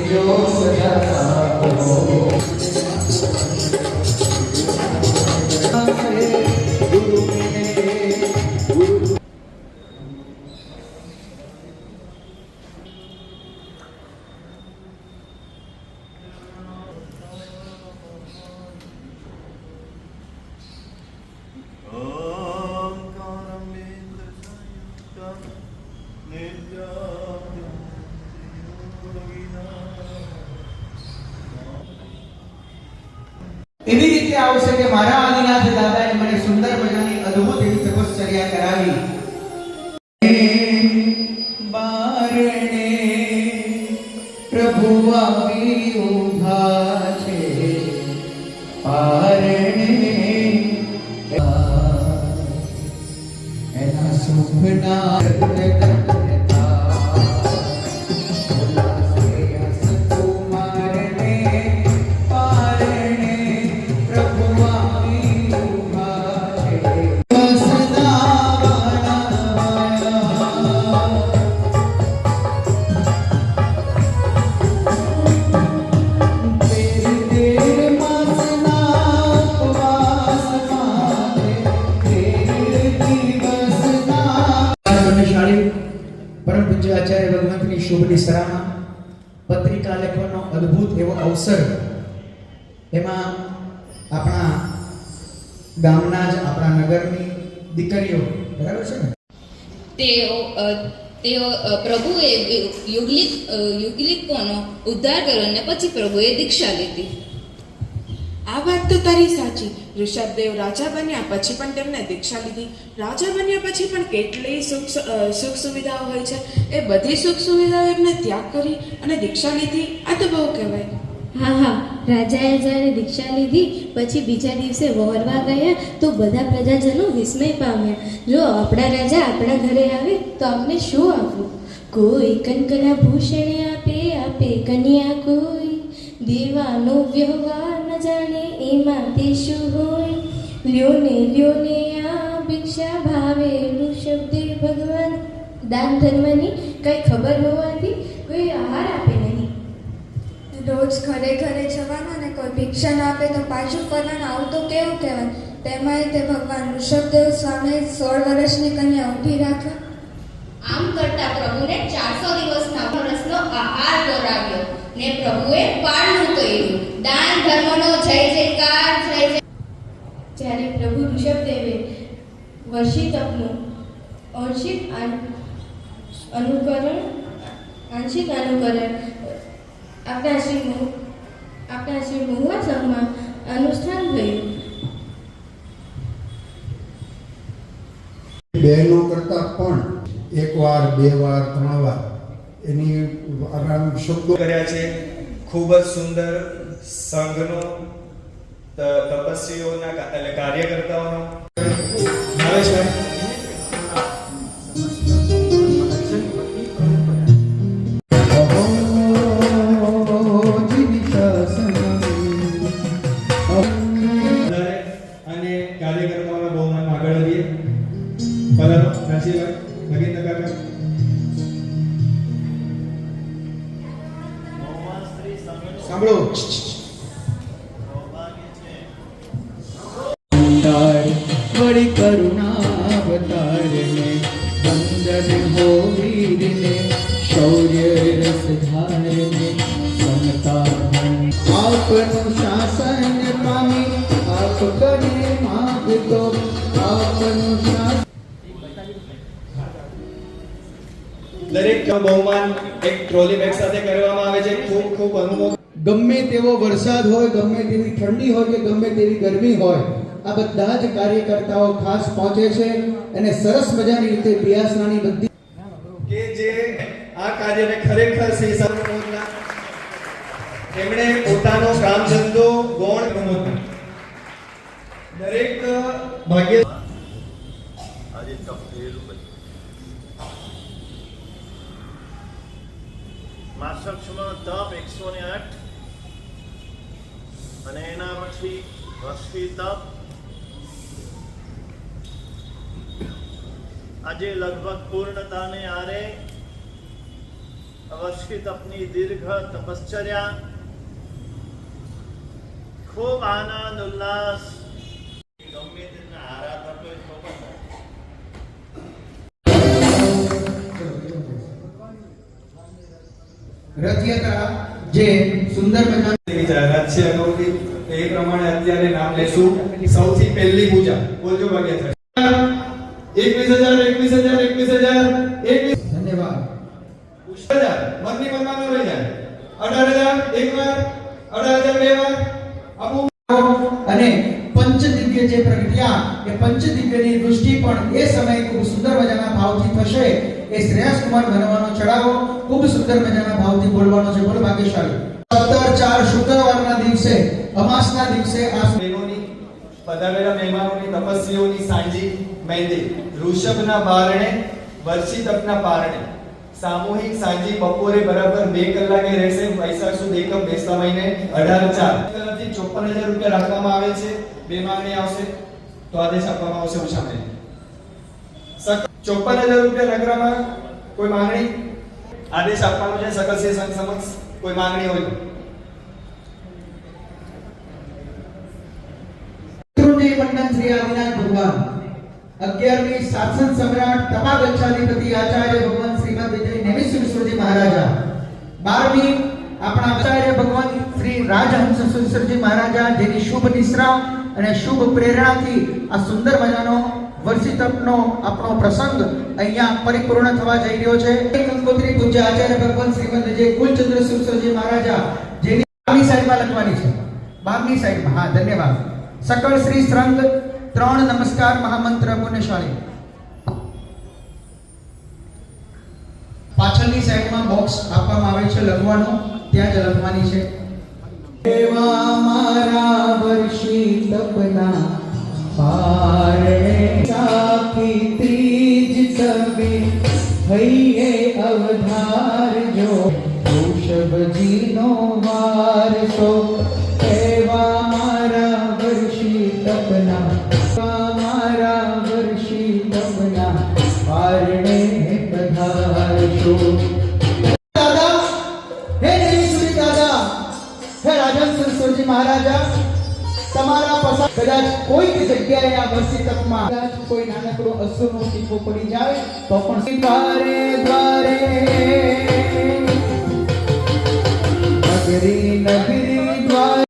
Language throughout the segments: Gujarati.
जो सदा साथ हो। गुरु એવી રીતે આવશે કે મારા આદિનાથ દાદાએ મને સુંદર મજાની અદ્ભુત એવી તપશ્ચર્યા કરાવી. બારણે પ્રભુ આવી ઊભા છે, પારણે એના સુખના પરમ પૂજ્ય આચાર્ય ભગવંતની શુભની સરામાં પત્રિકા લેખવાનો અદ્ભુત એવો અવસર. એમાં આપણા ગામના જ આપણા નગરની દીકરીઓ, બરાબર છે ને, તેઓ પ્રભુએ યુગલિકોનો ઉદ્ધાર કર્યો અને પછી પ્રભુએ દીક્ષા લીધી. આ વાત તો તારી સાચી. ઋષભદેવ રાજા બન્યા પછી પણ તેમને દીક્ષા લીધી. રાજા બન્યા પછી પણ કેટલી સુખ સુવિધાઓ હોય છે, એ બધી સુખ સુવિધાઓ એમને ત્યાગ કરી અને દીક્ષા લીધી. આ તો બહુ કહેવાય. હા, રાજાએ જ્યારે દીક્ષા લીધી પછી બીજા દિવસે વહોરવા ગયા તો બધા પ્રજાજનો વિસ્મય પામ્યા. જો આપણા રાજા આપણા ઘરે આવે તો અમને શું આપવું? કોઈ કંકના ભૂષણ આપે કન્યા, કોઈ દેવાનો વ્યવહાર ન જાણે એમાં તે શું હોય. લ્યો ને આ ભિક્ષા ભાવે ઋષભદેવ ભગવાન. દાન ધર્મની કઈ ખબર હોવાથી કોઈ આહાર આપે નહીં. રોજ ઘરે ઘરે જવાનું ને કોઈ ભિક્ષા ના આપે તો પાછું ફરવાનું, આવું તો કેવું કહેવાય. તેમાંય તે ભગવાન ઋષભદેવ સ્વામી 16 વર્ષની કન્યા ઊભી રાખે. આમ કરતા પ્રભુને 400 દિવસના વર્ષનો આહાર કરાવ્યો ને પ્રભુએ પાળનું કર્યું. દાન ધર્મનો જય જયકાર, જય જય. જ્યારે પ્રભુ ઋષભદેવે વર્ષી તપનું આંશિક અનુકરણ આપણા શ્રી મહુવા સંઘમાં અનુષ્ઠાન થયું. બહેનો કરતા પણ 1 વાર 2 વાર 3 વાર એની આરામ શબ્દો કર્યા છે. ખૂબ જ સુંદર સંઘનો તપસ્વીઓના એટલે કાર્યકર્તાઓનો આવે છે. અને કાર્યકર્તાઓના બહુમાન આગળ વધીએ. પધારો રાશિભાઈ, નગીન કાકા. સાંભળો. વળી કરુણા અવતારને વંદન હો વીરને, શૌર્ય રસ ધારને સમતા આપનું શાસન પામી, આપ કરે માગતો આપનું શાસન. દરેક બહુમાન એક ટ્રોલી બેગ સાથે કરવામાં આવે છે. ખૂબ ખૂબ અનુભવ. ગમે તેવો વરસાદ હોય, ગમે તેવી ઠંડી હોય કે ગમે તેવી ગરમી હોય, આ બધા જ કાર્યકર્તાઓ ખાસ પહોંચે છે અને સરસ મજાની રીતે બિયાસણાની બધી કે જે આ કાર્યને ખરેખર શ્રી એમણે પોતાનો કામ ધંધો ગૌણ પ્રમોદ દરેક ભાગ્ય આજે તપેલું માસક્ષમાં તપ 108 અને એના પછી વર્ષી તપ. આજે લગભગ પૂર્ણતાને આરે અવશ્ય તપની દીર્ઘ તપશ્ચર્યા, ખૂબ આનંદ ઉલ્લાસ, ગમે તેના હારા થતો હોય તો પણ રથયાત્રા જે સુંદર મજાની જાહેરાત છે અગાઉથી એ પ્રમાણે અત્યારે નામ લેશું. સૌથી પહેલી પૂજા બોલજો ભાગ્ય 21,000 ધન્યવાદ. 20,000 મનની મનમાં ન રહી જાય. 18,000 એક વાર, 18,000 બે વાર. અને પંચદિવ્ય જે પ્રગટ્યા એ પંચદિવ્યની દૃષ્ટિ પણ એ સમયે ખૂબ સુંદર મજાના ભાવથી થશે. એ શ્રેયસ કુમાર બનવાનો ચડાવો ખૂબ સુંદર મજાના ભાવથી બોલવાનો છે. બોલ ભાગ્યશાળી. 17/4 શુક્રવારના દિવસે અમાસના દિવસે આ બહેનોની પધારેલા મહેમાનોની તપસ્વીઓની સાંજી મહેંદી ઋષભના બારણે વર્ષી તપના પારણે સામૂહિક સાંજી બપોરે બરાબર 2 કલાકે રહેશે. વૈશાખ સુદ એકમ બેસતા મહિને 18/4 તરફથી 54,000 રૂપિયા રાખવામાં આવે છે. બે માંગણી આવશે તો આદેશ આપવામાં આવશે. ઓછા મહિને 54,000 રૂપિયા નગરમાં કોઈ માંગણી આદેશ આપવાનો છે. સકલ સે સંઘ સમક્ષ કોઈ માંગણી હોય મંડન શ્રી આદિનાથ ભગવાન 11મી શાસન સમ્રાટ તપાગચ્છાધિપતિ આચાર્ય ભગવાન શ્રીમદ વિજય નેમિસિંહજી મહારાજા 12મી આપણા આચાર્ય ભગવાન શ્રી રાજહંસ સુરસરજી મહારાજા જેની શુભ નિશ્રા અને શુભ પ્રેરણાથી આ સુંદર મજાનો વર્ષી તપનો આપણો પ્રસંગ અહીંયા પરિપૂર્ણ થવા જઈ રહ્યો છે. કંકોત્રી પૂજ્ય આચાર્ય ભગવાન શ્રીમદ વિજય કુલચંદ્ર સુરસરજી મહારાજા જેની 12મી સાઈડમાં લખવાની છે. 12મી સાઈડમાં. હા, ધન્યવાદ. સકળ શ્રી શ્રંગ 3 નમસ્કાર મહામંત્ર પુણ્યશાળી. પાછળની સાઈડમાં બોક્સ આપવામાં આવે છે લખવાનું, ત્યાં જ લખવાની છે. એવા મારા વર્ષી તપના પારણે સાખી ત્રીજ તમે હૈયે અવધારજો વૃષભજીનો વારસો. એવા મારા વર્ષી તપના મારા વર્ષી તપના પારણે પધારશો. દાદા, હે દેવીસુરી દાદા, હે રાજહંસ સુરસરજી મહારાજા, તમારા પસંદ કદાચ કોઈક જગ્યાએ આ વર્ષી તપમાં કદાચ કોઈ નાનકડો અસુરનો ટીપો પડી જાય તો પણ દ્વારે દ્વારે નગરી નગરી દ્વારે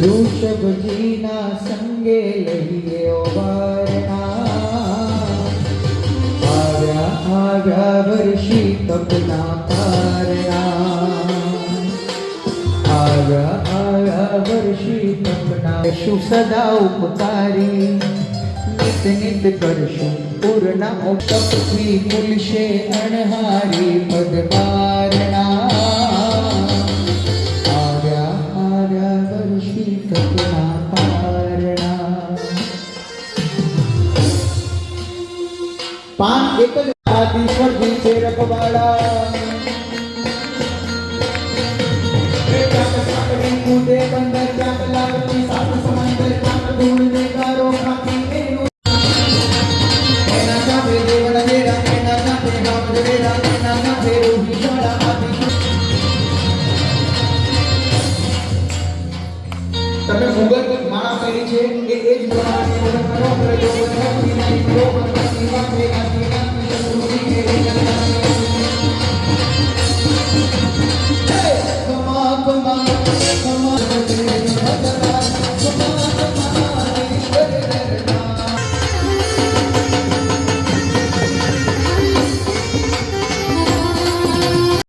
ઋષભજીના સંગે લઈએ વારણા. આવ્યા વર્ષી તપના પારણા. આવ્યા વર્ષી તપના શું સદા ઉપકારી નિત નિત કરશું પૂર્ણ તપથી મુલશે અણહારી પદવારણા. પાંચ એક જ આદિશ્વરજી છે રખવાડા.